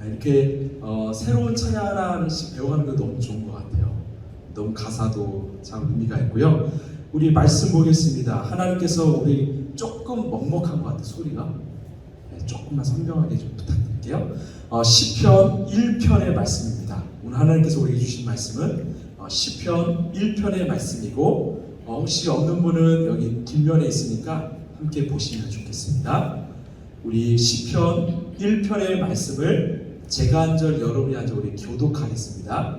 이렇게 새로운 찬양 하나씩 배워가는 게 너무 좋은 것 같아요. 너무 가사도 참 의미가 있고요. 우리 말씀 보겠습니다. 하나님께서 우리 조금 먹먹한 것 같아요. 소리가 조금만 선명하게 좀 부탁드릴게요. 시편 1편의 말씀입니다. 오늘 하나님께서 우리에게 주신 말씀은 시편 1편의 말씀이고, 혹시 없는 분은 여기 뒷면에 있으니까 함께 보시면 좋겠습니다. 우리 시편 1편의 말씀을 제가 한 절 여러분이 한 절 우리 교독하겠습니다.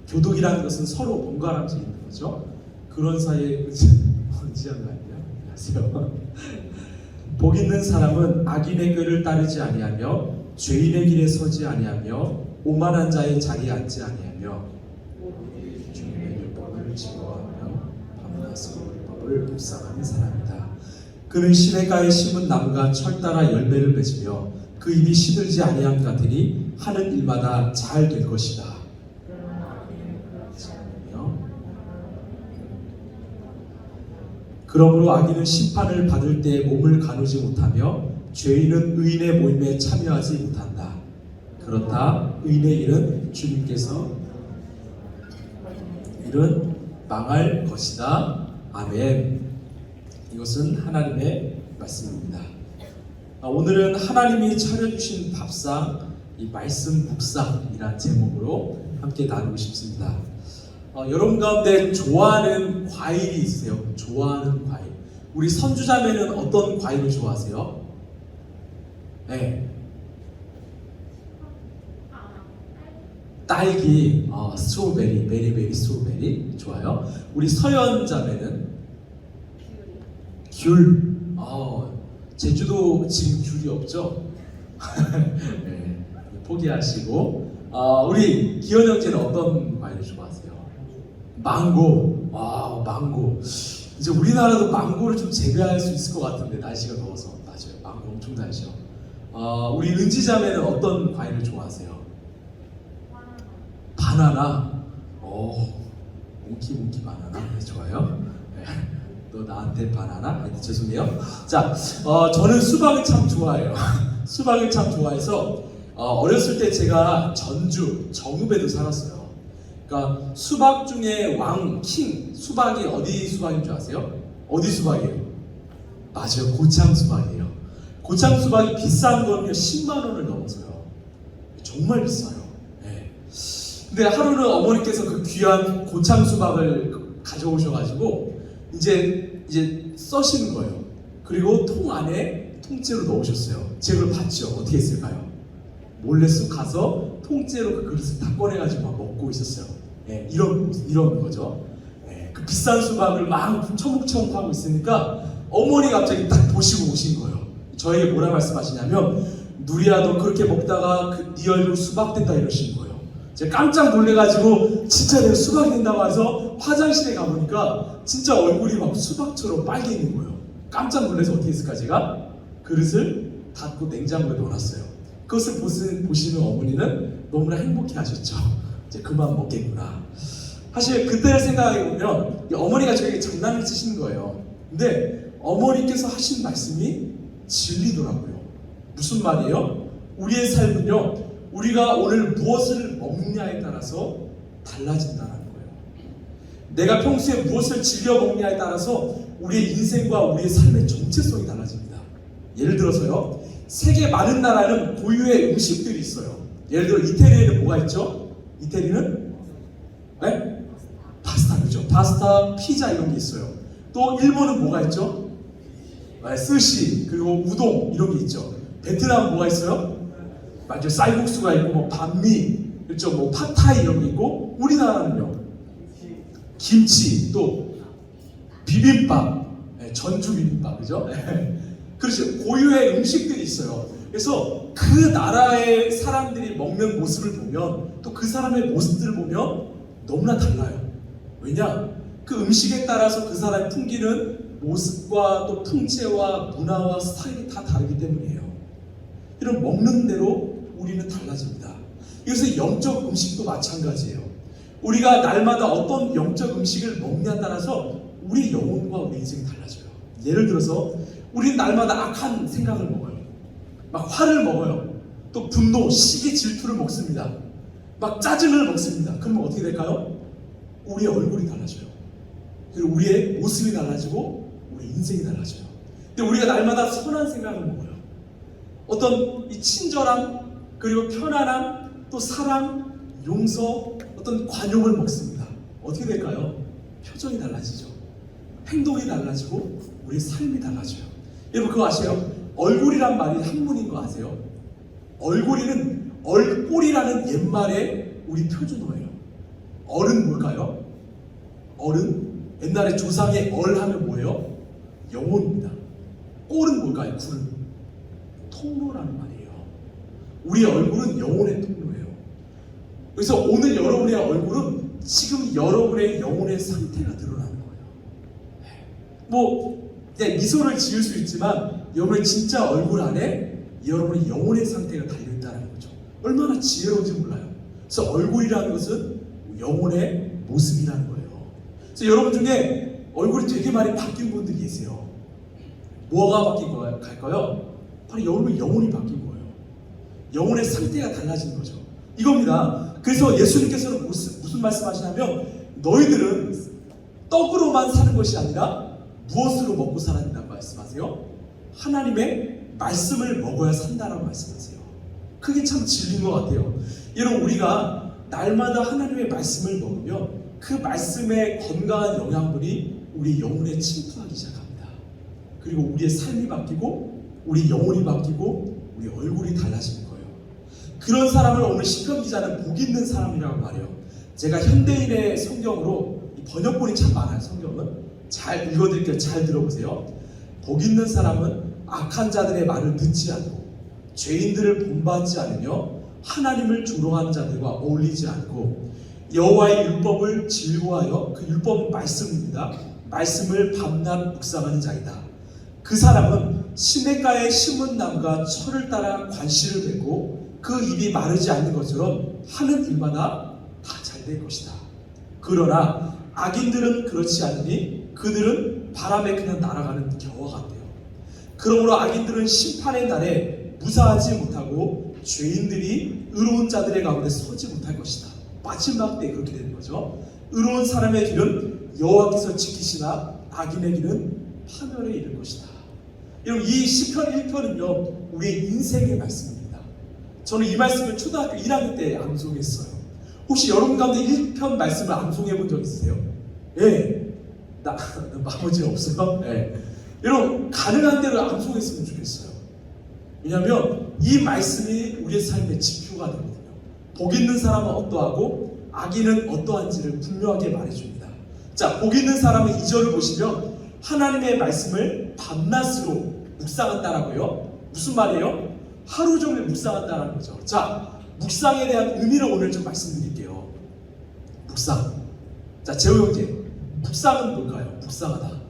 교독이라는 것은 서로 번갈아가면서 있는 거죠. 그런 사이에 은지한 거 아니에요? 안녕하세요. 복 있는 사람은 악인의 꾀를 따르지 아니하며 죄인의 길에 서지 아니하며 오만한 자의 자리에 앉지 아니하며 주님의 율법을 즐거워하며 밤낮 율법을 묵상하는 사람이다. 그는 시냇가에 심은 나무가 철 따라 열매를 맺으며 그 입이 시들지 아니함 같으니 하는 일마다 잘 될 것이다. 그러므로 악인은 심판을 받을 때 몸을 가누지 못하며 죄인은 의인의 모임에 참여하지 못한다. 그렇다 의인의 일은 주님께서 일은 망할 것이다. 아멘. 이것은 하나님의 말씀입니다. 오늘은 하나님이 차려주신 밥상, 이 말씀 묵상이라는 제목으로 함께 나누고 싶습니다. 여러분 가운데 좋아하는 과일이 있으세요? 좋아하는 과일. 우리 선주자매는 어떤 과일을 좋아하세요? 네. 딸기, 스트로베리, 베리베리 스트로베리 좋아요. 우리 서연자매는 귤. 제주도 지금 귤이 없죠? 네, 포기하시고. 우리 기현 형제는 어떤 과일을 좋아하세요? 망고. 망고. 이제 우리나라도 망고를 좀 재배할 수 있을 것 같은데, 날씨가 더워서. 맞아요. 망고 엄청 달죠. 우리 은지 자매는 어떤 과일을 좋아하세요? 바나나. 몽키 바나나. 네, 좋아요. 네. 너 나한테 바나나? 네, 죄송해요. 자, 저는 수박을 참 좋아해요. 수박을 참 좋아해서 어렸을 때 제가 전주, 정읍에도 살았어요. 그러니까 수박 중에 king 수박이 어디 수박인 줄 아세요? 어디 수박이에요? 맞아요. 고창 수박이에요. 고창 수박이 비싼 거는요 10만 원을 넘어서요. 정말 비싸요. 네. 근데 하루는 어머니께서 그 귀한 고창 수박을 가져오셔가지고 이제 써시는 거예요. 그리고 통 안에 통째로 넣으셨어요. 제가 그걸 봤죠. 어떻게 했을까요? 몰래 쑥 가서 통째로 그 그릇을 다 꺼내가지고 막 먹고 있었어요. 네, 이런 거죠. 네, 그 비싼 수박을 막 처묵처묵 하고 있으니까 어머니 갑자기 딱 보시고 오신 거예요. 저에게 뭐라 말씀하시냐면, 누리야 너 그렇게 먹다가 네 얼굴 수박 된다 이러시는 거예요. 제가 깜짝 놀래가지고 진짜 내가 수박이 된다고 해서 화장실에 가보니까 진짜 얼굴이 막 수박처럼 빨개 있는 거예요. 깜짝 놀라서 어떻게 했을까? 제가 그릇을 닫고 냉장고에 넣어놨어요. 그것을 보시는 어머니는 너무나 행복해 하셨죠. 이제 그만 먹겠구나. 사실 그때를 생각해보면 어머니가 저에게 장난을 치시는 거예요. 근데 어머니께서 하신 말씀이 진리더라고요. 무슨 말이에요? 우리의 삶은요, 우리가 오늘 무엇을 먹느냐에 따라서 달라진다는 거예요. 내가 평소에 무엇을 즐겨 먹느냐에 따라서 우리의 인생과 우리의 삶의 정체성이 달라집니다. 예를 들어서요, 세계 많은 나라는 고유의 음식들이 있어요. 예를 들어 이태리에는 뭐가 있죠? 이태리는 네? 파스타, 그죠? 파스타, 피자 이런 게 있어요. 또 일본은 뭐가 있죠? 스시, 그리고 우동 이런 게 있죠. 베트남은 뭐가 있어요? 맞죠? 쌀국수가 있고 뭐 반미, 그렇죠? 뭐 팟타이 이런 게 있고, 우리나라는요 김치, 또 비빔밥, 전주 비빔밥, 그죠? 그렇죠. 고유의 음식들이 있어요. 그래서 그 나라의 사람들이 먹는 모습을 보면, 또 그 사람의 모습들을 보면 너무나 달라요. 왜냐? 그 음식에 따라서 그 사람이 풍기는 모습과 또 풍채와 문화와 스타일이 다 다르기 때문이에요. 이런 먹는 대로 우리는 달라집니다. 그래서 영적 음식도 마찬가지예요. 우리가 날마다 어떤 영적 음식을 먹냐에 따라서 우리 영혼과 우리 인생이 달라져요. 예를 들어서 우리는 날마다 악한 생각을 먹어요. 막 화를 먹어요. 또 분노, 시기, 질투를 먹습니다. 막 짜증을 먹습니다. 그러면 어떻게 될까요? 우리의 얼굴이 달라져요. 그리고 우리의 모습이 달라지고 우리 인생이 달라져요. 근데 우리가 날마다 선한 생각을 먹어요. 어떤 이 친절함, 그리고 편안함, 또 사랑, 용서, 어떤 관용을 먹습니다. 어떻게 될까요? 표정이 달라지죠. 행동이 달라지고 우리 삶이 달라져요. 여러분 그거 아세요? 얼굴이란 말이 한문인 거 아세요? 얼굴이는 얼꼴이라는 옛말의 우리 표준어예요. 얼은 뭘까요? 얼은 옛날에 조상의 얼 하면 뭐예요? 영혼입니다. 꼴은 뭘까요? 굴은 통로라는 말이에요. 우리의 얼굴은 영혼의 통로예요. 그래서 오늘 여러분의 얼굴은 지금 여러분의 영혼의 상태가 드러나는 거예요. 뭐 그냥 미소를 지을 수 있지만 여러분의 진짜 얼굴 안에 여러분의 영혼의 상태가 달려있다는 거죠. 얼마나 지혜로운지 몰라요. 그래서 얼굴이라는 것은 영혼의 모습이라는 거예요. 그래서 여러분 중에 얼굴이 되게 많이 바뀐 분들이 계세요. 뭐가 바뀐 갈까요? 바로 여러분의 영혼이 바뀐 거예요. 영혼의 상태가 달라진 거죠. 이겁니다. 그래서 예수님께서는 무슨 말씀하시냐면 너희들은 떡으로만 사는 것이 아니라 무엇으로 먹고 살아야 된다고 말씀하세요? 하나님의 말씀을 먹어야 산다라고 말씀하세요. 그게 참 진리인 것 같아요. 여러분 우리가 날마다 하나님의 말씀을 먹으면 그 말씀의 건강한 영양분이 우리 영혼에 침투하기 시작합니다. 그리고 우리의 삶이 바뀌고 우리 영혼이 바뀌고 우리 얼굴이 달라지는 거예요. 그런 사람을 오늘 시편 기자는 복 있는 사람이라고 말해요. 제가 현대인의 성경으로 번역본이 참 많아요. 성경은 잘 읽어드릴게요. 잘 들어보세요. 복 있는 사람은 악한 자들의 말을 듣지 않고 죄인들을 본받지 않으며 하나님을 조롱하는 자들과 어울리지 않고 여호와의 율법을 즐거워하여 그 율법은 말씀입니다. 말씀을 밤낮 묵상하는 자이다. 그 사람은 시냇가에 심은 나무가 철을 따라 관실을 맺고 그 입이 마르지 않는 것처럼 하는 일마다 다 잘 될 것이다. 그러나 악인들은 그렇지 않으니 그들은 바람에 그냥 날아가는 겨와 같대요. 그러므로 악인들은 심판의 날에 무사하지 못하고 죄인들이 의로운 자들의 가운데 서지 못할 것이다. 마지막 때 그렇게 되는 거죠. 의로운 사람의 길은 여호와께서 지키시나 악인의 길은 파멸에 이를 것이다. 여러분 이 시편 1편은요 우리의 인생의 말씀입니다. 저는 이 말씀을 초등학교 1학년 때 암송했어요. 혹시 여러분 가운데 1편 말씀을 암송해 본 적 있으세요? 예. 나머지 없어요? 예. 여러분 가능한 대로 암송했으면 좋겠어요. 왜냐하면 이 말씀이 우리의 삶의 지표가 되거든요. 복 있는 사람은 어떠하고 악인은 어떠한지를 분명하게 말해줍니다. 자, 복 있는 사람은 2절을 보시면 하나님의 말씀을 밤낮으로 묵상한다라고요. 무슨 말이에요? 하루 종일 묵상한다라는 거죠. 자, 묵상에 대한 의미를 오늘 좀 말씀드릴게요. 묵상. 자, 재호 형제, 묵상은 뭘까요? 묵상하다.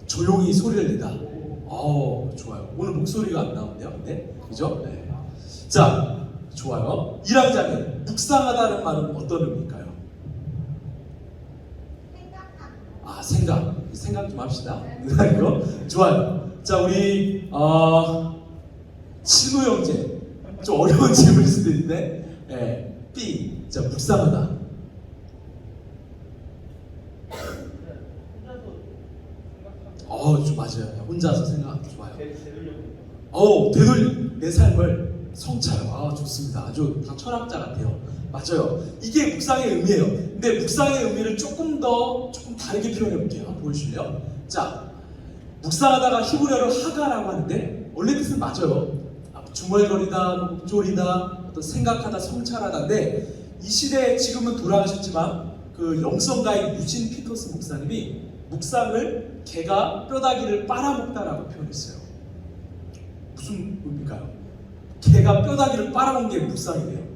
조용히 소리를 내다. 좋아요. 오늘 목소리가 안 나오네요. 네, 그죠? 네. 자, 좋아요. 1학자는 묵상하다는 말은 어떤 의미일까요? 생각 좀 합시다. 좋아요. 자, 우리 진우 형제, 좀 어려운 질문일 수도 있는데, 네. B. 자, 묵상하다. 좀 맞아요. 혼자서 생각 좋아요. 내 삶을 성찰. 좋습니다. 아주 다 철학자 같아요. 맞아요. 이게 묵상의 의미예요. 근데 묵상의 의미를 조금 다르게 표현해 볼게요. 한번 보여주실래요? 자, 묵상하다가 히브리어로 하가라고 하는데 원래 뜻은 맞아요. 중얼거리다, 목졸이다, 어떤 생각하다, 성찰하다인데 이 시대에 지금은 돌아가셨지만 그 영성가인 유진 피터스 목사님이 묵상을 개가 뼈다귀를 빨아먹다라고 표현했어요. 무슨 의미일까요? 개가 뼈다귀를 빨아먹는 게 묵상이래요.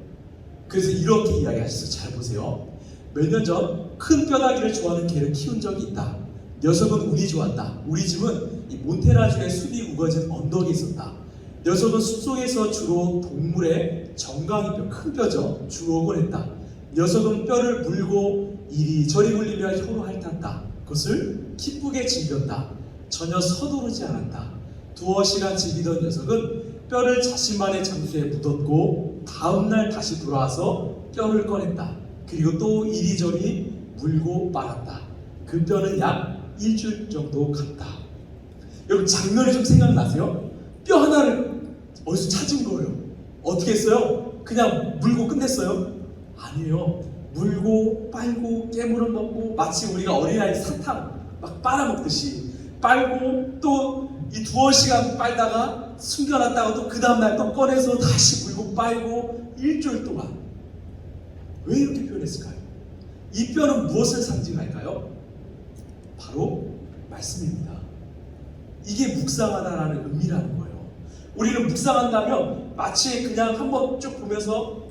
그래서 이렇게 이야기하셨어요. 잘 보세요. 몇 년 전 큰 뼈다귀를 좋아하는 개를 키운 적이 있다. 녀석은 운이 좋았다. 우리 집은 이 몬테나주의 숲이 우거진 언덕에 있었다. 녀석은 숲속에서 주로 동물의 정강이 뼈, 큰 뼈죠. 주옥을 했다. 녀석은 뼈를 물고 이리저리 굴리며 혀로 핥았다. 그것을 기쁘게 즐겼다. 전혀 서두르지 않았다. 두어 시간 즐기던 녀석은 뼈를 자신만의 장소에 묻었고 다음날 다시 돌아와서 뼈를 꺼냈다. 그리고 또 이리저리 물고 빨았다. 그 뼈는 약 일주일 정도 갔다. 여러분 장면이 좀 생각나세요? 뼈 하나를 어디서 찾은 거예요. 어떻게 했어요? 그냥 물고 끝냈어요? 아니에요. 물고 빨고 깨물어 먹고 마치 우리가 어린아이 사탕 막 빨아먹듯이 빨고 또 이 두어 시간 빨다가 숨겨놨다가 또 그 다음날 또 꺼내서 다시 물고 빨고 일주일 동안. 왜 이렇게 표현했을까요? 이 뼈는 무엇을 상징할까요? 바로 말씀입니다. 이게 묵상하다라는 의미라는 거예요. 우리는 묵상한다면 마치 그냥 한번 쭉 보면서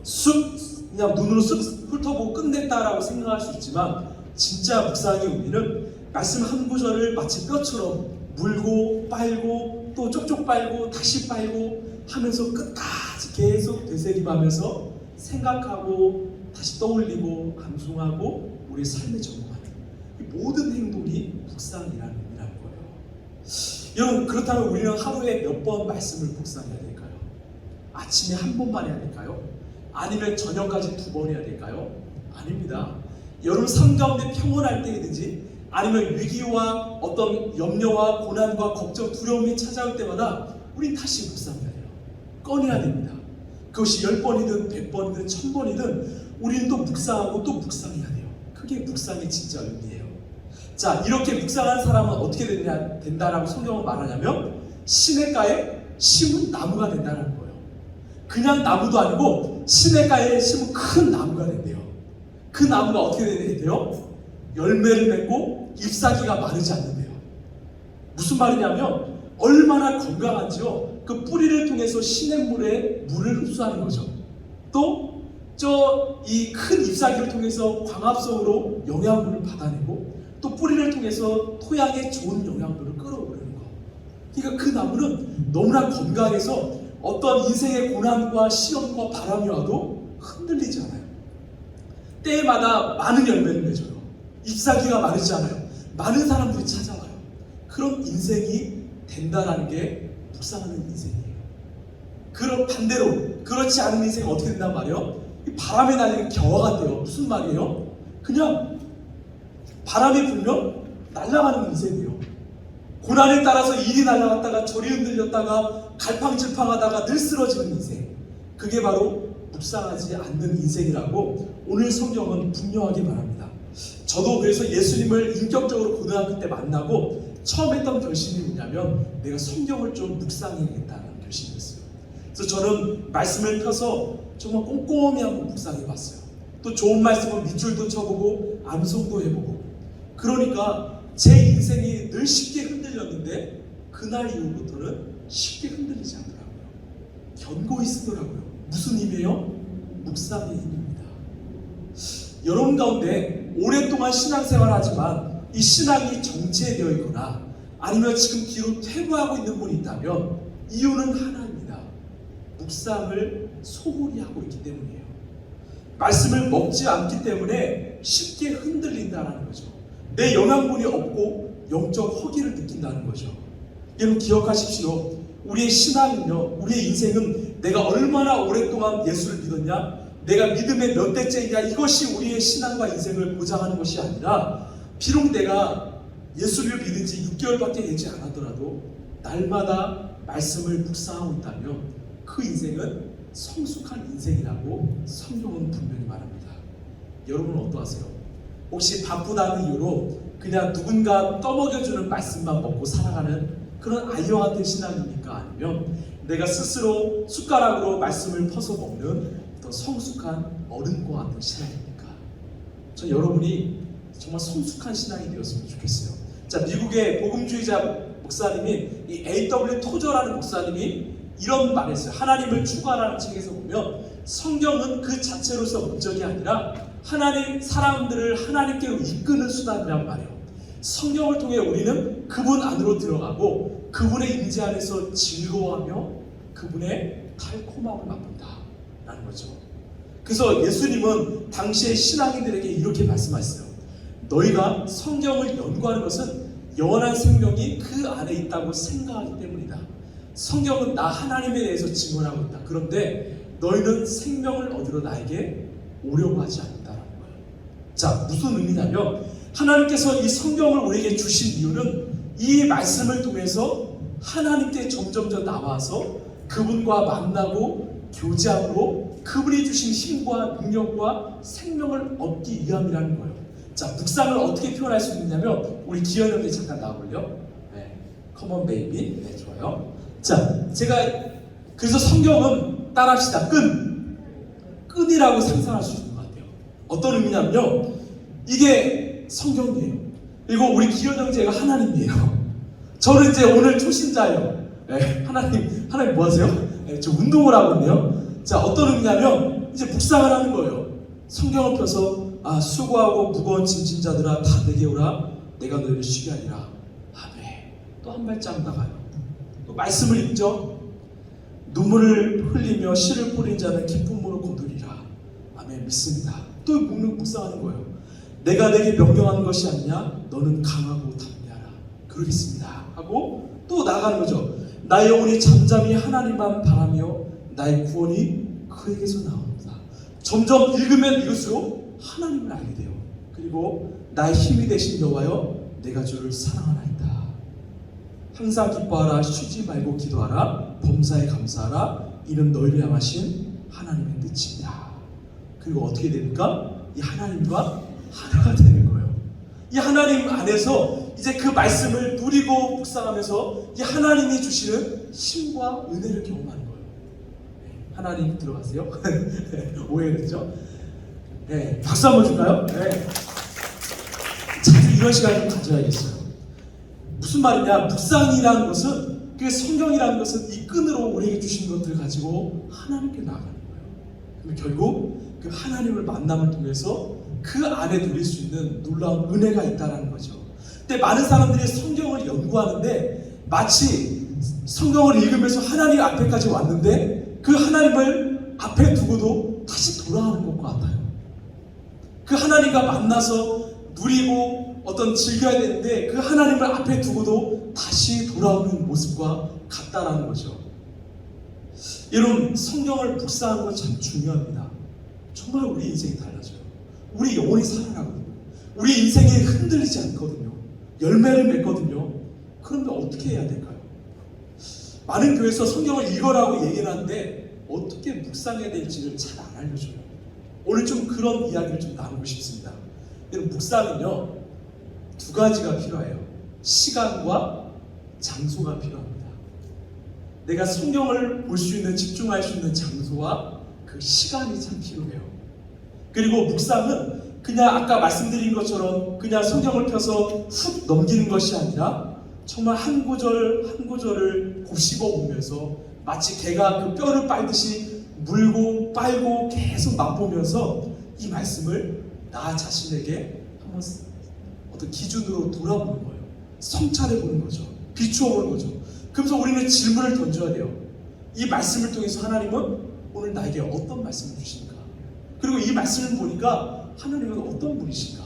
그냥 눈으로 쓱 훑어보고 끝냈다라고 생각할 수 있지만 진짜 묵상의 의미는 말씀 한 구절을 마치 뼈처럼 물고 빨고 또 쪽쪽 빨고 다시 빨고 하면서 끝까지 계속 되새김하면서 생각하고 다시 떠올리고 암송하고 우리의 삶에 적용하는 이 모든 행동이 묵상이라는 의미라는 거예요. 여러분 그렇다면 우리는 하루에 몇 번 말씀을 묵상해야 될까요? 아침에 한 번만 해야 될까요? 아니면 저녁까지 2번 해야 될까요? 아닙니다. 여러분 삶 가운데 평온할 때이든지 아니면 위기와 어떤 염려와 고난과 걱정, 두려움이 찾아올 때마다 우린 다시 묵상해야 돼요. 꺼내야 됩니다. 그것이 10번이든 100번이든 1000번이든 우리는 또 묵상하고 또 묵상해야 돼요. 그게 묵상의 진짜 의미예요. 자, 이렇게 묵상하는 사람은 어떻게 된다라고 성경은 말하냐면 시냇가에 심은 나무가 된다는 거예요. 그냥 나무도 아니고 시냇가에 심은 큰 나무가 된대요. 그 나무가 어떻게 된대요? 열매를 맺고 잎사귀가 마르지 않는데요. 무슨 말이냐면 얼마나 건강한지요. 그 뿌리를 통해서 시냇물에 물을 흡수하는 거죠. 또 이 큰 잎사귀를 통해서 광합성으로 영양분을 받아내고 또 뿌리를 통해서 토양에 좋은 영양분을 끌어오르는 거. 그러니까 그 나무는 너무나 건강해서 어떤 인생의 고난과 시험과 바람이 와도 흔들리지 않아요. 때마다 많은 열매를 맺어요. 잎사귀가 마르지 않아요. 많은 사람들이 찾아와요. 그런 인생이 된다라는 게 묵상하는 인생이에요. 그런 반대로 그렇지 않은 인생은 어떻게 된단 말이에요? 바람에 날리는 겨와 같대요. 무슨 말이에요? 그냥 바람이 불면 날아가는 인생이에요. 고난에 따라서 이리 날아갔다가 저리 흔들렸다가 갈팡질팡하다가 늘 쓰러지는 인생. 그게 바로 묵상하지 않는 인생이라고 오늘 성경은 분명하게 말합니다. 저도 그래서 예수님을 인격적으로 고등학교 때 만나고 처음 했던 결심이 뭐냐면 내가 성경을 좀 묵상해야겠다는 결심이었어요. 그래서 저는 말씀을 펴서 정말 꼼꼼히 한번 묵상해봤어요. 또 좋은 말씀은 밑줄도 쳐보고 암송도 해보고. 그러니까 제 인생이 늘 쉽게 흔들렸는데 그날 이후부터는 쉽게 흔들리지 않더라고요. 견고히 쓰더라고요. 무슨 힘이에요? 묵상의 힘입니다. 여러분 가운데 오랫동안 신앙생활을 하지만 이 신앙이 정체되어 있거나 아니면 지금 뒤로 퇴보하고 있는 분이 있다면 이유는 하나입니다. 묵상을 소홀히 하고 있기 때문이에요. 말씀을 먹지 않기 때문에 쉽게 흔들린다는 거죠. 내 영양분이 없고 영적 허기를 느낀다는 거죠. 여러분 기억하십시오. 우리의 신앙은요, 우리의 인생은 내가 얼마나 오랫동안 예수를 믿었냐, 내가 믿음의 몇 대째이냐, 이것이 우리의 신앙과 인생을 보장하는 것이 아니라 비록 내가 예수를 믿은 지 6개월밖에 되지 않았더라도 날마다 말씀을 묵상하고 있다면 그 인생은 성숙한 인생이라고 성경은 분명히 말합니다. 여러분은 어떠하세요? 혹시 바쁘다는 이유로 그냥 누군가 떠먹여주는 말씀만 먹고 살아가는 그런 아이와 같은 신앙입니까? 아니면 내가 스스로 숟가락으로 말씀을 퍼서 먹는 더 성숙한 어른과 같은 신앙입니까? 저 여러분이 정말 성숙한 신앙이 되었으면 좋겠어요. 자, 미국의 복음주의자 목사님이 이 A.W. 토저라는 목사님이 이런 말을 했어요. 하나님을 추구하라는 책에서 보면 성경은 그 자체로서 목적이 아니라 하나님 사람들을 하나님께로 이끄는 수단이란 말이에요. 성경을 통해 우리는 그분 안으로 들어가고 그분의 임재 안에서 즐거워하며 그분의 달콤함을 맛본다라는 거죠. 그래서 예수님은 당시의 신앙인들에게 이렇게 말씀하셨어요. 너희가 성경을 연구하는 것은 영원한 생명이 그 안에 있다고 생각하기 때문이다. 성경은 나 하나님에 대해서 증언하고 있다. 그런데 너희는 생명을 얻으러 나에게 오려고 하지 않는다라는 거예요. 자, 무슨 의미냐면 하나님께서 이 성경을 우리에게 주신 이유는 이 말씀을 통해서 하나님께 점점 더 나와서 그분과 만나고 교제함으로 그분이 주신 힘과 능력과 생명을 얻기 위함이라는 거예요. 자, 묵상을 어떻게 표현할 수 있느냐면 우리 기현 형님 잠깐 나와볼래요? 네, 컴온 베이비. 네, 좋아요. 자, 제가 그래서 성경은 따라합시다. 끈이라고 상상할 수 있는 것 같아요. 어떤 의미냐면요, 이게 성경이에요. 그리고 우리 기현 형제가 하나님이에요. 저는 이제 오늘 초신자예요. 네, 하나님 뭐 하세요? 네, 저 운동을 하고 있네요. 자, 어떤 의미냐면 이제 묵상을 하는 거예요. 성경을 펴서 수고하고 무거운 짐진 자들아 다 내게 오라 내가 너희를 쉬게 하리라. 아멘. 또 한 발짝 나가요. 또 말씀을 읽죠. 눈물을 흘리며 씨를 뿌린 자는 기쁨으로 거두리라. 아멘. 믿습니다. 또 묵상하는 거예요. 내가 내게 명령하는 것이 아니냐 너는 강하고 담대하라. 그러겠습니다 하고 또 나가는 거죠. 나의 영혼이 잠잠히 하나님만 바라며 나의 구원이 그에게서 나옵니다. 점점 읽으면 읽을수록 하나님을 알게 돼요. 그리고 나의 힘이 되신 여호와여 내가 주를 사랑하나이다. 항상 기뻐하라. 쉬지 말고 기도하라. 범사에 감사하라. 이는 너희를 향하신 하나님의 뜻입니다. 그리고 어떻게 됩니까? 이 하나님과 하나가 되는 거예요. 이 하나님 안에서 이제 그 말씀을 누리고 묵상하면서 이 하나님이 주시는 힘과 은혜를 경험하는 거예요. 하나님 들어가세요? 오해됐죠? 네, 박수 한번 줄까요? 네. 자주 이런 시간을 좀 가져야겠어요. 무슨 말이냐? 묵상이라는 것은, 그 성경이라는 것은 이 끈으로 우리에게 주신 것들을 가지고 하나님께 나아가는 거예요. 그럼 결국 그 하나님을 만남을 통해서 그 안에 누릴 수 있는 놀라운 은혜가 있다는 거죠. 근데 많은 사람들이 성경을 연구하는데 마치 성경을 읽으면서 하나님 앞에까지 왔는데 그 하나님을 앞에 두고도 다시 돌아가는 것과 같아요. 그 하나님과 만나서 누리고 어떤 즐겨야 되는데 그 하나님을 앞에 두고도 다시 돌아오는 모습과 같다라는 거죠. 여러분, 성경을 묵상하는 건 참 중요합니다. 정말 우리 인생이 달라져요. 우리 영혼이 살아나거든요. 우리 인생이 흔들리지 않거든요. 열매를 맺거든요. 그런데 어떻게 해야 될까요? 많은 교회에서 성경을 읽어라고 얘기를 하는데 어떻게 묵상해야 될지를 잘 안 알려줘요. 오늘 좀 그런 이야기를 좀 나누고 싶습니다. 여러분, 묵상은요 두 가지가 필요해요. 시간과 장소가 필요합니다. 내가 성경을 볼 수 있는, 집중할 수 있는 장소와 그 시간이 참 필요해요. 그리고 묵상은 그냥 아까 말씀드린 것처럼 그냥 성경을 펴서 훅 넘기는 것이 아니라 정말 한 구절 한 구절을 곱씹어 보면서 마치 개가 그 뼈를 빨듯이 물고 빨고 계속 맛보면서 이 말씀을 나 자신에게 한번 어떤 기준으로 돌아보는 거예요. 성찰해 보는 거죠. 비추어 보는 거죠. 그래서 우리는 질문을 던져야 돼요. 이 말씀을 통해서 하나님은 오늘 나에게 어떤 말씀을 주십니까? 그리고 이 말씀을 보니까 하나님은 어떤 분이신가?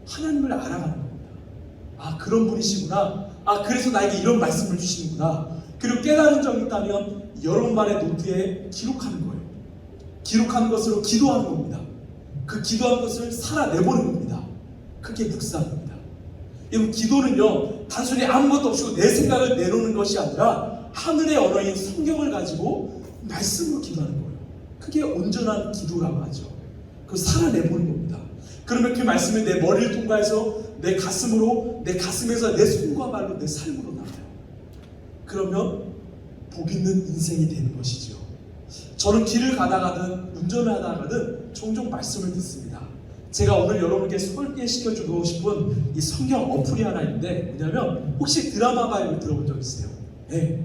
하나님을 알아가는 겁니다. 아, 그런 분이시구나. 아, 그래서 나에게 이런 말씀을 주시는구나. 그리고 깨달은 점이 있다면 여러분만의 노트에 기록하는 거예요. 기록하는 것으로 기도하는 겁니다. 그 기도하는 것을 살아내보는 겁니다. 그게 묵상입니다. 여러분, 기도는요 단순히 아무것도 없이 내 생각을 내놓는 것이 아니라 하늘의 언어인 성경을 가지고 말씀으로 기도하는 거예요. 그게 온전한 기도라고 하죠. 그걸 살아내보는 겁니다. 그러면 그 말씀이 내 머리를 통과해서 내 가슴으로, 내 가슴에서 내 손과 발로 내 삶으로 나가요. 그러면 복 있는 인생이 되는 것이죠. 저는 길을 가다가든 운전을 하다가든 종종 말씀을 듣습니다. 제가 오늘 여러분께 소개시켜주고 싶은 이 성경 어플이 하나 있는데 뭐냐면, 혹시 드라마 바이블 들어본 적 있어요? 네.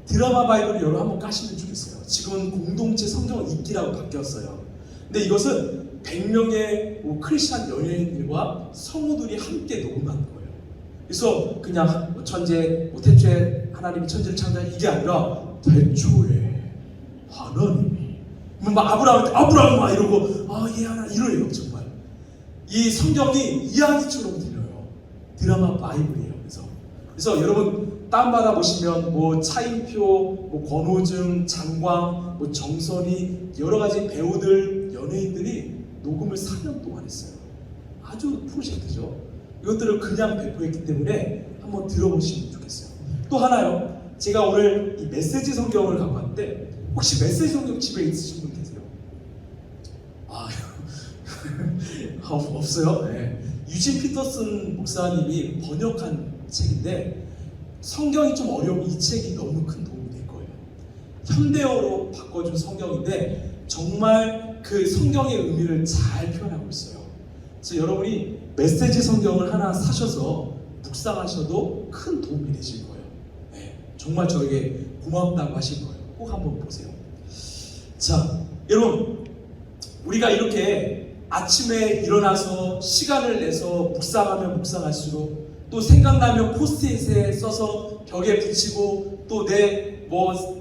드라마 바이블을 여러분 한번 까시면 좋겠어요. 지금은 공동체 성경 읽기라고 바뀌었어요. 근데 이것은 100명의 크리스찬 연예인들과 성우들이 함께 녹음한 거예요. 그래서 그냥 천재, 태초에 하나님이 천재를 창조한 이게 아니라 태초에 하나님이 막 아브라함 막 이러고 예 하나 이러요. 정말 이 성경이 이야기처럼 들려요. 드라마 바이블이에요. 그래서 여러분 다운받아 보시면 뭐 차인표, 뭐 권호중, 장광, 뭐 정선이 여러 가지 배우들, 연예인들이 녹음을 4년 동안 했어요. 아주 프로젝트죠. 이것들을 그냥 배포했기 때문에 한번 들어보시면 좋겠어요. 또 하나요. 제가 오늘 이 메시지 성경을 갖고 왔는데 혹시 메시지 성경 집에 있으신 분 계세요? 없어요? 네. 유진 피터슨 목사님이 번역한 책인데 성경이 좀 어려우면 이 책이 너무 큰 도움이 될 거예요. 현대어로 바꿔준 성경인데 정말 그 성경의 의미를 잘 표현하고 있어요. 그래서 여러분이 메시지 성경을 하나 사셔서 묵상하셔도 큰 도움이 되실 거예요. 네. 정말 저에게 고맙다고 하실 거예요. 꼭 한번 보세요. 자, 여러분 우리가 이렇게 아침에 일어나서 시간을 내서 묵상하면 묵상할수록 또 생각나면 포스트잇에 써서 벽에 붙이고 또 내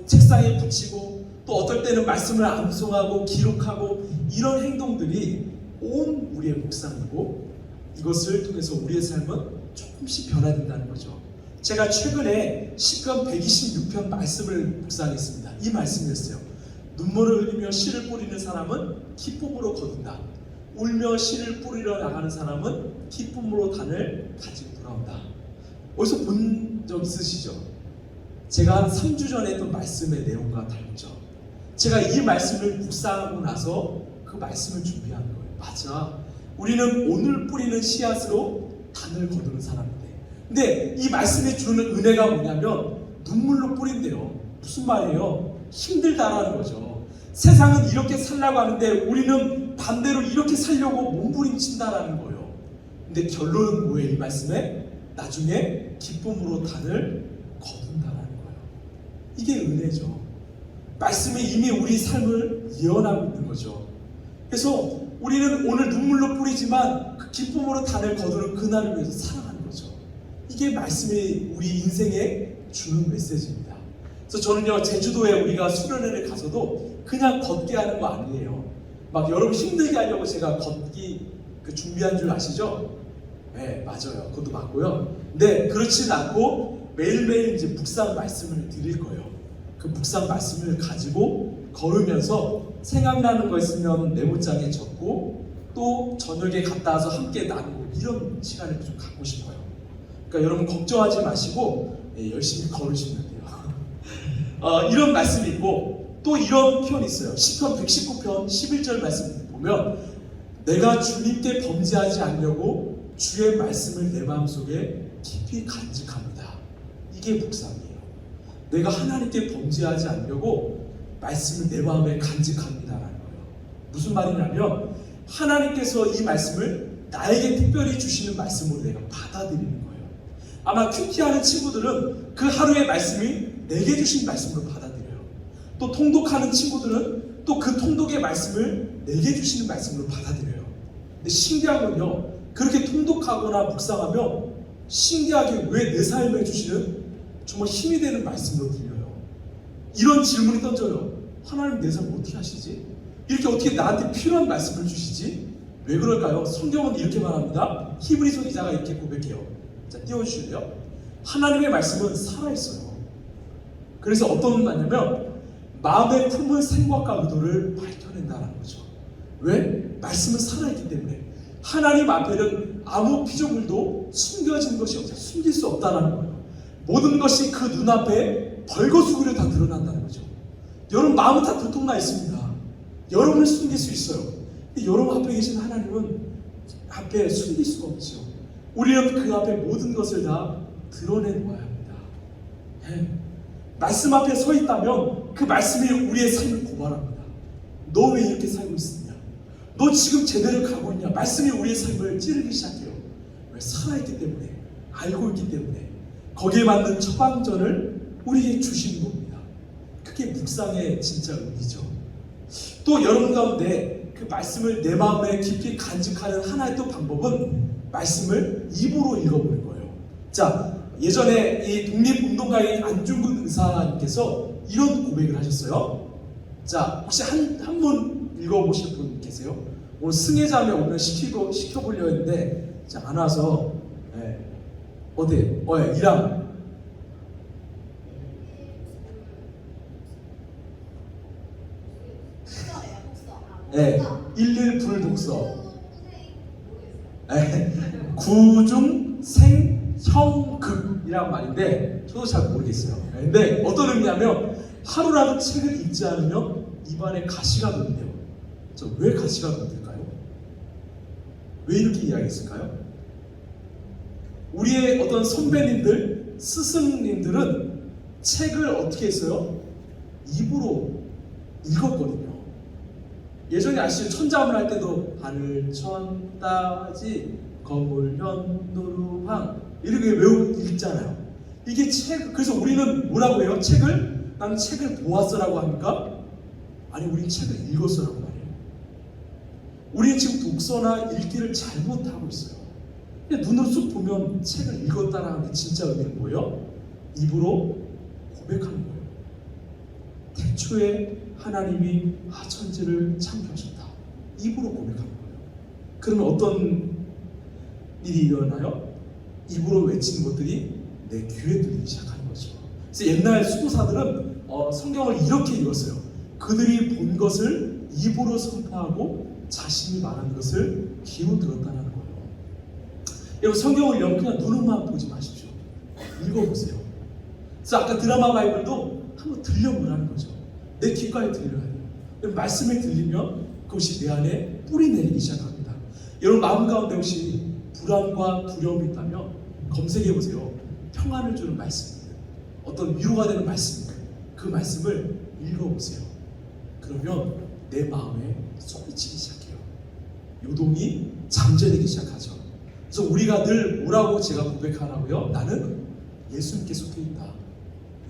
책상에 붙이고 또 어떨 때는 말씀을 암송하고 기록하고 이런 행동들이 온 우리의 묵상이고 이것을 통해서 우리의 삶은 조금씩 변화된다는 거죠. 제가 최근에 시편 126편 말씀을 묵상했습니다. 이 말씀이었어요. 눈물을 흘리며 씨를 뿌리는 사람은 기쁨으로 거둔다. 울며 씨를 뿌리러 나가는 사람은 기쁨으로 단을 가지고 돌아온다. 어디서 본 적 있으시죠? 제가 한 3주 전에 했던 말씀의 내용과 다르죠. 제가 이 말씀을 묵상하고 나서 그 말씀을 준비하는 거예요. 맞아. 우리는 오늘 뿌리는 씨앗으로 단을 거두는 사람인데. 근데 이 말씀이 주는 은혜가 뭐냐면 눈물로 뿌린대요. 무슨 말이에요? 힘들다라는 거죠. 세상은 이렇게 살라고 하는데 우리는 반대로 이렇게 살려고 몸부림친다라는 거예요. 근데 결론은 뭐예요? 이 말씀에 나중에 기쁨으로 단을 거둔다라는 거예요. 이게 은혜죠. 말씀이 이미 우리 삶을 예언하고 있는 거죠. 그래서 우리는 오늘 눈물로 뿌리지만 그 기쁨으로 단을 거두는 그날을 위해서 살아가는 거죠. 이게 말씀이 우리 인생에 주는 메시지입니다. 그래서 저는요, 제주도에 우리가 수련회를 가서도 그냥 걷게 하는 거 아니에요. 막 여러분 힘들게 하려고 제가 걷기 준비한 줄 아시죠? 네, 맞아요. 그것도 맞고요. 근데 그렇진 않고 매일매일 이제 묵상 말씀을 드릴 거예요. 그 묵상 말씀을 가지고 걸으면서 생각나는 거 있으면 메모장에 적고 또 저녁에 갔다 와서 함께 나누고 이런 시간을 좀 갖고 싶어요. 그러니까 여러분 걱정하지 마시고 열심히 걸으시면 돼요. 이런 말씀이 있고 또 이런 표현이 있어요. 시편 119편 11절 말씀 보면 내가 주님께 범죄하지 않으려고 주의 말씀을 내 마음속에 깊이 간직합니다. 이게 묵상이에요. 내가 하나님께 범죄하지 않으려고 말씀을 내 마음에 간직합니다라는 거예요. 무슨 말이냐면 하나님께서 이 말씀을 나에게 특별히 주시는 말씀으로 내가 받아들이는 거예요. 아마 큐티하는 친구들은 그 하루의 말씀이 내게 주신 말씀으로 받아들여요. 또 통독하는 친구들은 또 그 통독의 말씀을 내게 주시는 말씀으로 받아들여요. 근데 신기한 건요, 그렇게 통독하거나 묵상하며 신기하게 왜 내 삶에 주시는 정말 힘이 되는 말씀으로 들려요. 이런 질문이 던져요. 하나님 내 삶 어떻게 하시지? 이렇게 어떻게 나한테 필요한 말씀을 주시지? 왜 그럴까요? 성경은 이렇게 말합니다. 히브리서 기자가 이렇게 고백해요. 자, 띄워주실래요? 하나님의 말씀은 살아있어요. 그래서 어떤 말이냐면 마음에 품은 생각과 의도를 밝혀낸다는 거죠. 왜? 말씀은 살아있기 때문에. 하나님 앞에는 아무 피조물도 숨겨진 것이 없어요. 숨길 수 없다는 거예요. 모든 것이 그 눈앞에 벌거숭이로 다 드러난다는 거죠. 여러분 마음은 다 들통나 있습니다. 여러분을 숨길 수 있어요. 근데 여러분 앞에 계신 하나님은 앞에 숨길 수가 없죠. 우리는 그 앞에 모든 것을 다 드러내놓아야 합니다. 네. 말씀 앞에 서 있다면 그 말씀이 우리의 삶을 고발합니다. 너 왜 이렇게 살고 있느냐? 너 지금 제대로 가고 있냐? 말씀이 우리의 삶을 찌르기 시작해요. 왜? 살아있기 때문에, 알고 있기 때문에. 거기에 맞는 처방전을 우리에게 주시는 겁니다. 그게 묵상의 진짜 의미죠. 또 여러분 가운데 그 말씀을 내 마음에 깊이 간직하는 하나의 또 방법은 말씀을 입으로 읽어보는 거예요. 자, 예전에 이 독립운동가인 안중근 의사님께서 이런 고백을 하셨어요. 자, 혹시 한 분 읽어보실 분 계세요? 오늘 승혜자매 오면 시켜보려 했는데 자, 안 와서 어디? 이랑 네, 11 불독서. 네, 구중생형극이란 말인데 저도 잘 모르겠어요. 근데 어떤 의미냐면 하루라도 책을 읽지 않으면 입안에 가시가 돈대요. 저 왜 가시가 돈들까요? 왜 이렇게 이야기했을까요? 우리의 어떤 선배님들, 스승님들은 책을 어떻게 했어요? 입으로 읽었거든요. 예전에 아시죠? 천자문 할 때도 하늘 천따지 거물 현노루황 이렇게 읽잖아요. 이게 책, 그래서 우리는 뭐라고 해요? 책을? 난 책을 보았어라고 합니까? 아니, 우린 책을 읽었어라고 말해요. 우리는 지금 독서나 읽기를 잘못하고 있어요. 눈으로 쑥 보면 책을 읽었다라는 게 진짜 의미는 뭐예요? 입으로 고백하는 거예요. 태초에 하나님이 하천지를 창조하셨다. 입으로 고백하는 거예요. 그러면 어떤 일이 일어나요? 입으로 외치는 것들이 내 귀에 들리기 시작하는 거죠. 그래서 옛날 수도사들은 성경을 이렇게 읽었어요. 그들이 본 것을 입으로 선포하고 자신이 말한 것을 귀로 들었다는 거예요. 여러분, 성경을 그냥 눈으로만 보지 마십시오. 읽어보세요. 그래서 아까 드라마 바이블도 한번 들려보라는 거죠. 내 귓가에 들려야 돼요. 말씀을 들리면 그것이 내 안에 뿌리 내리기 시작합니다. 여러분, 마음 가운데 혹시 불안과 두려움이 있다면 검색해보세요. 평안을 주는 말씀입니다. 어떤 위로가 되는 말씀입니다. 그 말씀을 읽어보세요. 그러면 내 마음에 소리치기 시작해요. 요동이 잠재되기 시작하죠. 그래서 우리가 늘 뭐라고 제가 고백하라고요? 나는 예수님께 속해 있다.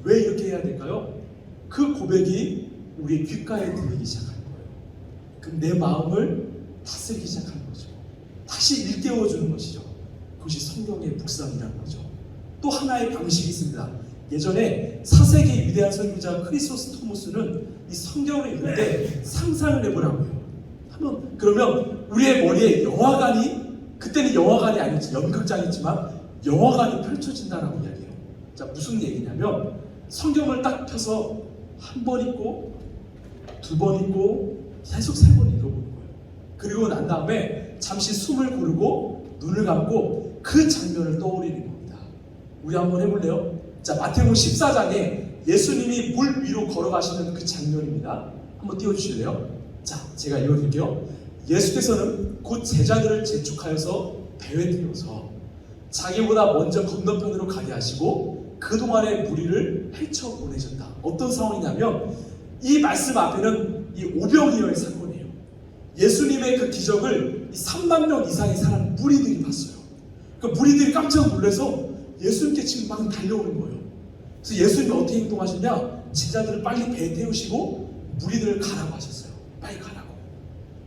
왜 이렇게 해야 될까요? 그 고백이 우리의 귓가에 들리기 시작하는 거예요. 그럼 내 마음을 다스리기 시작하는 거죠. 다시 일깨워주는 것이죠. 그것이 성경의 묵상이라는 거죠. 또 하나의 방식이 있습니다. 예전에 4세기 위대한 선교자 크리스토스 토무스는 이 성경을 읽을 때 상상을 해보라고 해요. 한번 그러면 우리의 머리에 영화관이, 그때는 영화관이 아니었지, 연극장이지만 영화관이 펼쳐진다라고 이야기해요. 자, 무슨 얘기냐면 성경을 딱 펴서 한 번 읽고 두 번 읽고 계속 3번 읽어보는 거예요. 그리고 난 다음에 잠시 숨을 고르고 눈을 감고 그 장면을 떠올리는 겁니다. 우리 한번 해볼래요? 자, 마태복음 14장에 예수님이 물 위로 걸어가시는 그 장면입니다. 한번 띄워주실래요? 자, 제가 읽어드릴게요. 예수께서는 곧 제자들을 재촉하여서 배에 태워서 자기보다 먼저 건너편으로 가게 하시고 그동안의 무리를 헤쳐 보내셨다. 어떤 상황이냐면 이 말씀 앞에는 이 오병이어의 사건이에요. 예수님의 그 기적을 3만 명 이상의 사람 무리들이 봤어요. 그 무리들이 깜짝 놀라서 예수님께 지금 막 달려오는 거예요. 그래서 예수님이 어떻게 행동하셨냐? 제자들을 빨리 배에 태우시고 무리들을 가라고 하셨어요. 빨리 가라고.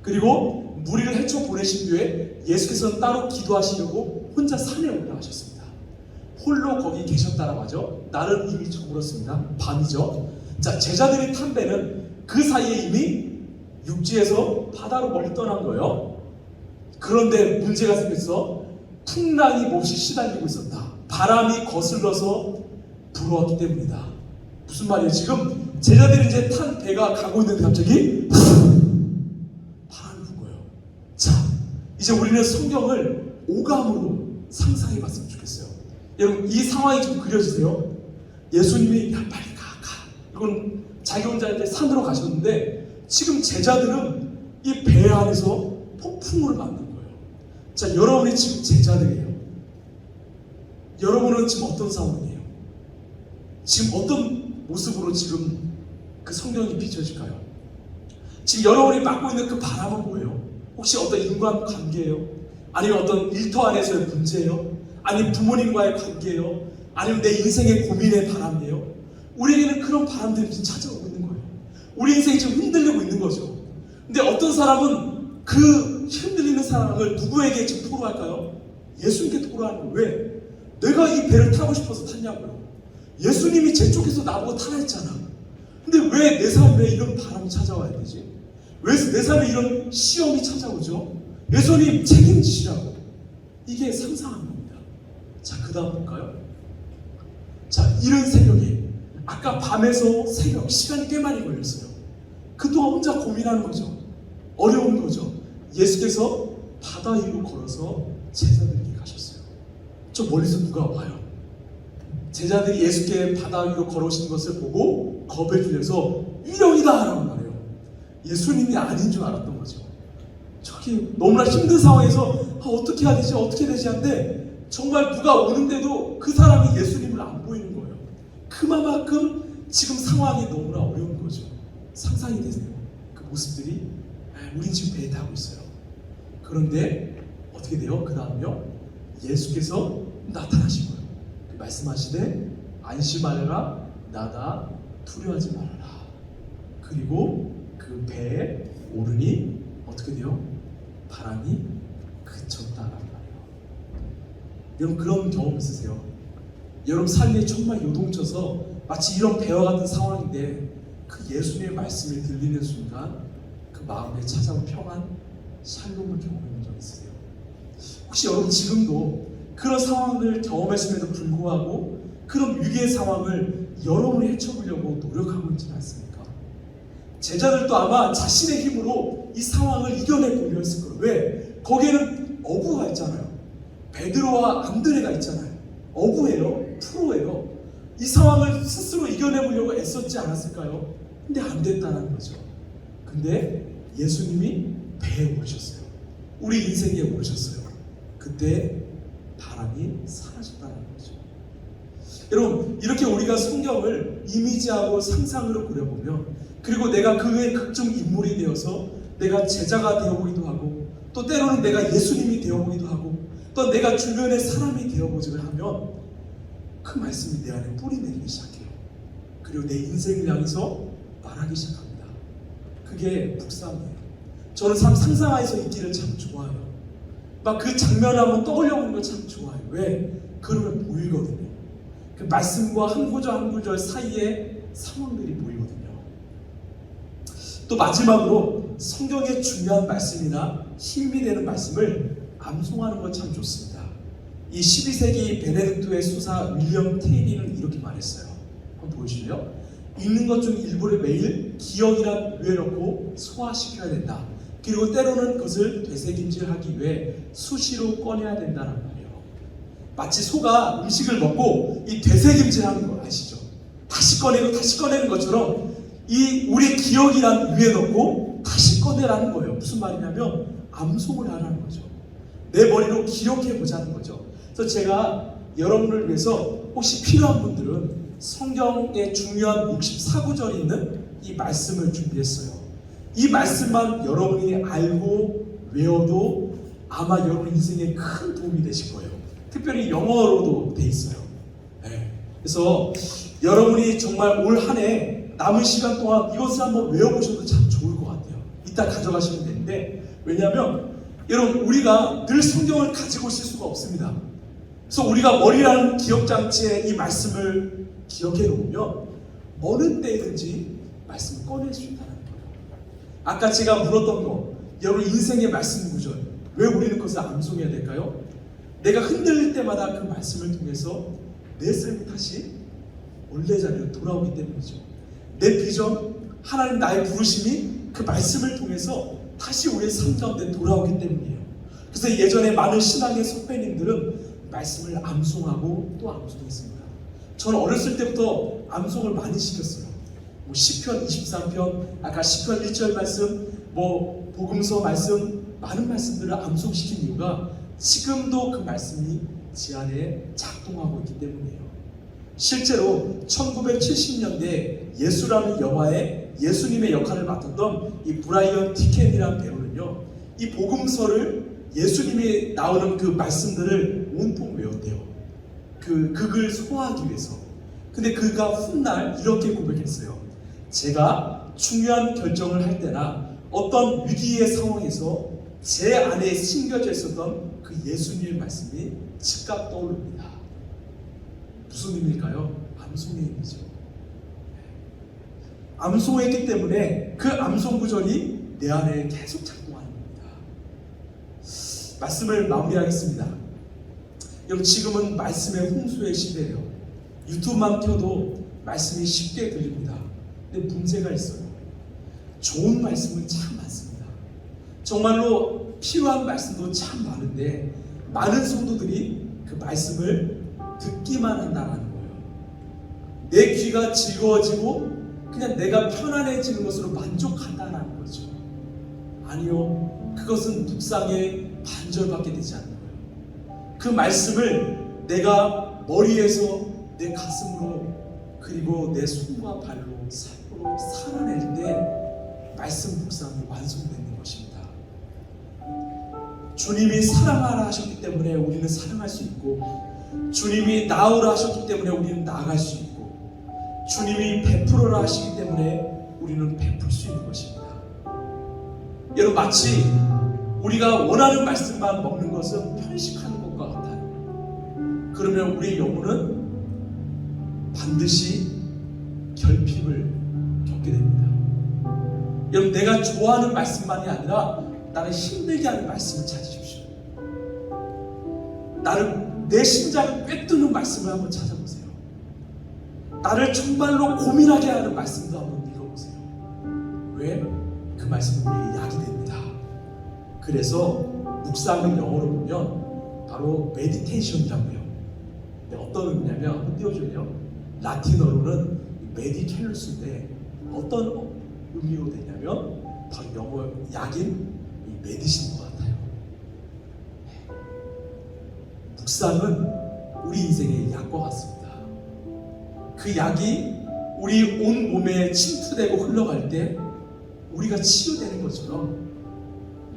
그리고 무리를 헤쳐 보내신 뒤에 예수께서는 따로 기도하시려고 혼자 산에 올라가셨습니다. 홀로 거기 계셨다라고 하죠. 날은 이미 저물었습니다. 밤이죠. 자, 제자들이 탄 배는 그 사이에 이미 육지에서 바다로 멀리 떠난 거예요. 그런데 문제가 생겼어. 풍랑이 몹시 시달리고 있었다. 바람이 거슬러서 불어왔기 때문이다. 무슨 말이에요? 지금 제자들이 이제 탄 배가 가고 있는데 갑자기 바람이 불 거예요. 자, 이제 우리는 성경을 오감으로 상상해 봤으면 좋겠어요. 여러분, 이 상황이 좀 그려지세요? 예수님이 야 빨리 가. 이건 자기 혼자 이제 산으로 가셨는데 지금 제자들은 이 배 안에서 폭풍우를 맞는 거예요. 자, 여러분이 지금 제자들이에요. 여러분은 지금 어떤 상황이에요? 지금 어떤 모습으로 지금 그 성경이 비춰질까요? 지금 여러분이 맡고 있는 그 바람은 뭐예요? 혹시 어떤 인간관계예요? 아니면 어떤 일터 안에서의 문제예요? 아니면 부모님과의 관계예요? 아니면 내 인생의 고민의 바람이에요? 우리에게는 그런 바람들이 지금 찾아오고 있는 거예요. 우리 인생이 지금 흔들리고 있는 거죠. 근데 어떤 사람은 그 흔들리는 사람을 누구에게 지금 토로할까요? 예수님께 토로하는 거예요. 왜? 내가 이 배를 타고 싶어서 탔냐고요. 예수님이 제 쪽에서 나보고 타라 했잖아. 근데 왜 내 삶에 이런 바람이 찾아와야 되지? 왜 내 삶에 이런 시험이 찾아오죠? 예수님 책임지시라고. 이게 상상한 겁니다. 자, 그 다음 볼까요? 자, 이른 새벽에 아까 밤에서 새벽 시간이 꽤 많이 걸렸어요. 그동안 혼자 고민하는 거죠. 어려운 거죠. 예수께서 바다 위로 걸어서 제자들에게 가셨어요. 저 멀리서 누가 와요. 제자들이 예수께 바다 위로 걸어오신 것을 보고 겁에 질려서 유령이다 라고 말해요. 예수님이 아닌 줄 알았던 거죠. 저기 너무나 힘든 상황에서 어떻게 해야 되지 어떻게 되지 한데 정말 누가 오는데도 그 사람이 예수님을 안 보이는 거예요. 그만큼 지금 상황이 너무나 어려운 거죠. 상상이 되세요. 그 모습들이 우린 지금 배에 타고 있어요. 그런데 어떻게 돼요? 그 다음요 예수께서 나타나신 거예요. 말씀하시되 안심하여라 나다 두려워하지 말아라. 그리고 그 배에 오르니 어떻게 돼요? 바람이 그쳤다라는 말이에요. 여러분 그런 경험 있으세요? 여러분 삶에 정말 요동쳐서 마치 이런 배와 같은 상황인데 그 예수님의 말씀이 들리는 순간 그 마음에 찾아온 평안, 샬롬을 경험해본 적 있으세요? 혹시 여러분 지금도 그런 상황을 경험했음에도 불구하고 그런 위기의 상황을 여러분이 헤쳐보려고 노력하고 있지는 않습니까? 제자들도 아마 자신의 힘으로 이 상황을 이겨내보려 했을 거예요. 왜? 거기에는 어부가 있잖아요. 베드로와 안드레가 있잖아요. 어부예요. 프로예요. 이 상황을 스스로 이겨내보려고 애썼지 않았을까요? 근데 안 됐다는 거죠. 근데 예수님이 배에 오르셨어요. 우리 인생에 오르셨어요. 그때 바람이 사라졌다는 거죠. 여러분 이렇게 우리가 성경을 이미지하고 상상으로 그려보면 그리고 내가 그의 극중 인물이 되어서 내가 제자가 되어보기도 하고 또 때로는 내가 예수님이 되어보기도 하고 또 내가 주변의 사람이 되어보지를 하면 그 말씀이 내 안에 뿌리 내리기 시작해요. 그리고 내 인생을 향해서 말하기 시작합니다. 그게 묵상이에요. 저는 참 상상하에서 있기를 참 좋아해요. 막 그 장면을 한번 떠올려보는 걸 참 좋아해요. 왜? 그러면 보이거든요. 그 말씀과 한 구절 한 구절 사이에 상황들이 보이거든요. 또 마지막으로 성경의 중요한 말씀이나 힘이 되는 말씀을 암송하는 건 참 좋습니다. 이 12세기 베네딕토의 수사 윌리엄 테이리는 이렇게 말했어요. 한번 보여주실래요? 읽는 것 중 일부를 매일 기억이란 위에 넣고 소화시켜야 된다. 그리고 때로는 그것을 되새김질하기 위해 수시로 꺼내야 된다는 말이에요. 마치 소가 음식을 먹고 이 되새김질하는 거 아시죠? 다시 꺼내고 다시 꺼내는 것처럼 이 우리의 기억이란 위에 넣고 다시 꺼내라는 거예요. 무슨 말이냐면 암송을 하라는 거죠. 내 머리로 기억해 보자는 거죠. 그래서 제가 여러분을 위해서 혹시 필요한 분들은 성경의 중요한 64구절이 있는 이 말씀을 준비했어요. 이 말씀만 여러분이 알고 외워도 아마 여러분 인생에 큰 도움이 되실 거예요. 특별히 영어로도 돼 있어요. 네. 그래서 여러분이 정말 올 한 해 남은 시간 동안 이것을 한번 외워보셔도 참 좋을 것 같아요. 이따 가져가시면 되는데 왜냐하면 여러분 우리가 늘 성경을 가지고 있을 수가 없습니다. 그래서 우리가 머리라는 기억장치에 이 말씀을 기억해 놓으면 어느 때든지 말씀을 꺼낼 수 있다는 거예요. 아까 제가 물었던 거 여러분 인생의 말씀 구절 왜 우리는 그것을 암송해야 될까요? 내가 흔들릴 때마다 그 말씀을 통해서 내 삶이 다시 원래 자리로 돌아오기 때문이죠. 내 비전, 하나님 나의 부르심이 그 말씀을 통해서 다시 우리의 삶 가운데 돌아오기 때문이에요. 그래서 예전에 많은 신앙의 선배님들은 말씀을 암송하고 또 암송했습니다. 저는 어렸을 때부터 암송을 많이 시켰어요. 뭐 시편 23편, 아까 시편 1절 말씀, 뭐 복음서 말씀, 많은 말씀들을 암송시킨 이유가 지금도 그 말씀이 제 안에 작동하고 있기 때문이에요. 실제로 1970년대 예수라는 영화에 예수님의 역할을 맡았던 이 브라이언 티켄이라는 배우는요, 이 복음서를 예수님이 나오는 그 말씀들을 온통 외웠대요. 그 극을 소화하기 위해서. 근데 그가 훗날 이렇게 고백했어요. 제가 중요한 결정을 할 때나 어떤 위기의 상황에서 제 안에 심겨져 있었던 그 예수님의 말씀이 즉각 떠오릅니다. 무슨 의미일까요? 암송의 의미죠. 암송했기 때문에 그 암송 구절이 내 안에 계속 작동하는 겁니다. 말씀을 마무리하겠습니다. 여러분 지금은 말씀의 홍수의 시대예요. 유튜브만 켜도 말씀이 쉽게 들립니다. 근데 문제가 있어요. 좋은 말씀은 참 많습니다. 정말로 필요한 말씀도 참 많은데 많은 성도들이 그 말씀을 듣기만 한다는 거예요. 내 귀가 즐거워지고 그냥 내가 편안해지는 것으로 만족한다는 거죠. 아니요, 그것은 묵상의 반절밖에 되지 않는 거예요. 그 말씀을 내가 머리에서 내 가슴으로 그리고 내 손과 발로 삶으로 살아낼 때 말씀 묵상이 완성되는 것입니다. 주님이 사랑하라 하셨기 때문에 우리는 사랑할 수 있고, 주님이 나오라 하셨기 때문에 우리는 나아갈 수 있고, 주님이 베풀어라 하시기 때문에 우리는 베풀 수 있는 것입니다. 여러분, 마치 우리가 원하는 말씀만 먹는 것은 편식하는 것과 같아요. 그러면 우리의 영혼은 반드시 결핍을 겪게 됩니다. 여러분, 내가 좋아하는 말씀만이 아니라 나를 힘들게 하는 말씀을 찾으십시오. 내 심장을 꿰뚫는 말씀을 한번 찾아보세요. 나를 정말로 고민하게 하는 말씀도 한번 읽어보세요. 왜? 그 말씀은 우리의 약이 됩니다. 그래서 묵상을 영어로 보면 바로 메디테이션이라고 해요. 어떤 의미냐면, 한번 띄워줄래요? 라틴어로는 메디켈루스인데 어떤 의미로 되냐면 바로 영어 약인 이 메디신인 것 같아요. 묵상은 우리 인생의 약과 같습니다. 그 약이 우리 온 몸에 침투되고 흘러갈 때 우리가 치유되는 것처럼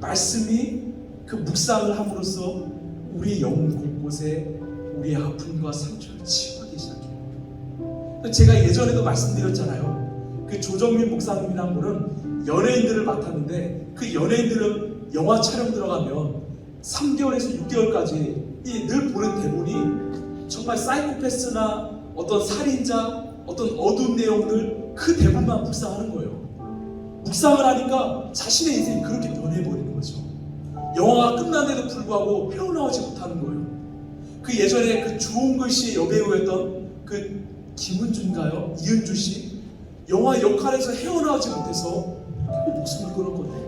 말씀이 그 묵상을 함으로써 우리 영혼 곳곳에 우리의 아픔과 상처를 치유하기 시작해요. 제가 예전에도 말씀드렸잖아요. 그 조정민 목사님이라는 분은 연예인들을 맡았는데 그 연예인들은 영화 촬영 들어가면 3개월에서 6개월까지 늘 보는 대본이 정말 사이코패스나 어떤 살인자, 어떤 어두운 내용들 그 대본만 묵상하는 거예요. 묵상을 하니까 자신의 인생이 그렇게 변해버리는 거죠. 영화가 끝난데도 불구하고 헤어나오지 못하는 거예요. 그 예전에 그 주홍글 씨의 여배우였던 그 김은주인가요? 이은주 씨? 영화 역할에서 헤어나오지 못해서 목숨을 끊었거든요.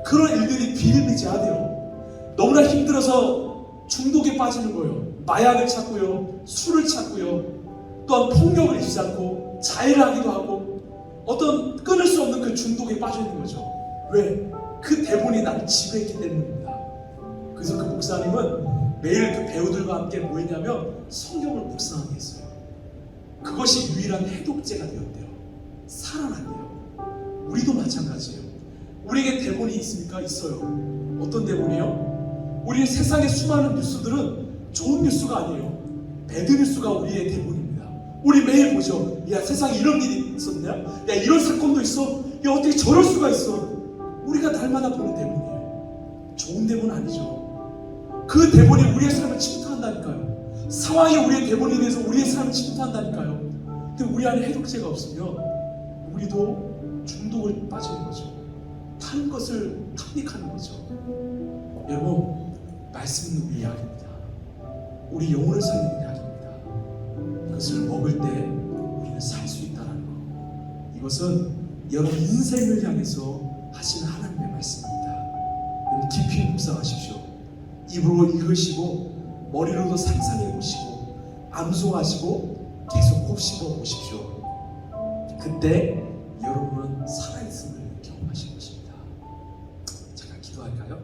그런 일들이 비일비재하대요. 너무나 힘들어서 중독에 빠지는 거예요. 마약을 찾고요, 술을 찾고요, 또한 폭력을 잊지 않고 자해를 하기도 하고 어떤 끊을 수 없는 그 중독에 빠져 있는 거죠. 왜? 그 대본이 나를 지배했기 때문입니다. 그래서 그 목사님은 매일 그 배우들과 함께 뭐 했냐면 성경을 묵상하게 했어요. 그것이 유일한 해독제가 되었대요. 살아난대요. 우리도 마찬가지예요. 우리에게 대본이 있습니까? 있어요. 어떤 대본이요? 우리 세상의 수많은 뉴스들은 좋은 뉴스가 아니에요. 배드 뉴스가 우리의 대본입니다. 우리 매일 보죠. 야, 세상에 이런 일이 있었냐? 야, 이런 사건도 있어? 야, 어떻게 저럴 수가 있어? 우리가 날마다 보는 대본이에요. 좋은 대본 아니죠. 그 대본이 우리의 삶을 침투한다니까요. 상황이 우리의 대본에 대해서 우리의 삶을 침투한다니까요. 근데 우리 안에 해독제가 없으면 우리도 중독을 빠지는 거죠. 타는 것을 탐닉하는 거죠. 여러분, 말씀은 우리의 약입니다. 우리 영혼을 살리는 약입니다. 그것을 먹을 때 우리는 살 수 있다는 것. 이것은 여러분 인생을 향해서 하시는 하나님의 말씀입니다. 여러분 깊이 묵상하십시오. 입으로 읽으시고 머리로도 상상해 보시고 암송하시고 계속 곱씹어 보십시오. 그때 여러분은 살아있음을 경험하실 것입니다. 잠깐 기도할까요?